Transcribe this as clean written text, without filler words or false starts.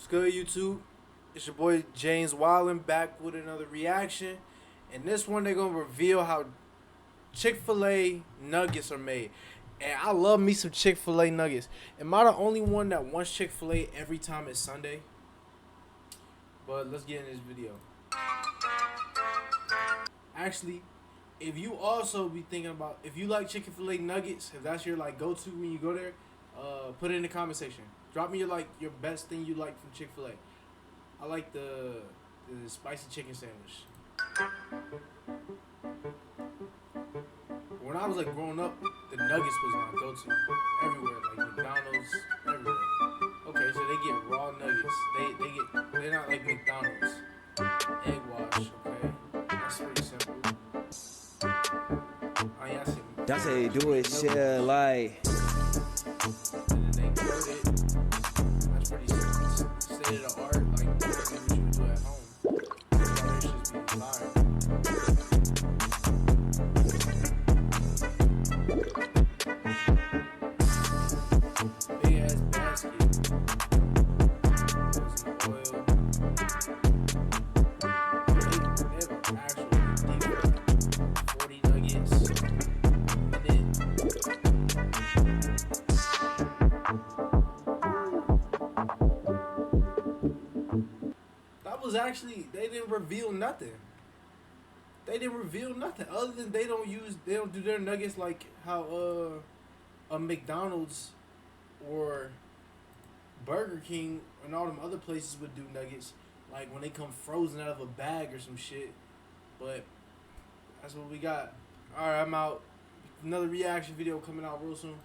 good, YouTube? It's your boy James Wildin back with another reaction. And this one they're gonna reveal how Chick-fil-A nuggets are made. And I love me some Chick-fil-A nuggets. Am I the only one that wants Chick-fil-A every time it's Sunday? But let's get in this video. Actually, if you also be thinking about, if you like Chick-fil-A nuggets, if that's your like go-to when you go there, put it in the comment section. Drop me your best thing you like from Chick-fil-A. I like the spicy chicken sandwich. When I was like growing up, the nuggets was my go-to everywhere, like McDonald's, everywhere. Okay, so they get raw nuggets. They're not like McDonald's. Egg wash, okay? That's pretty simple. Oh yeah, I see. That's how you do it, shit, like. And then they coat it. That's pretty simple. State of the art, like what you would do at home. That should be fire. Big ass basket. Some oil. They have an actual deep 40 nuggets. And then that was actually, they didn't reveal nothing. They didn't reveal nothing other than they don't do their nuggets like how a McDonald's or Burger King and all them other places would do nuggets, like when they come frozen out of a bag or some shit. But that's what we got. Alright, I'm out. Another reaction video coming out real soon.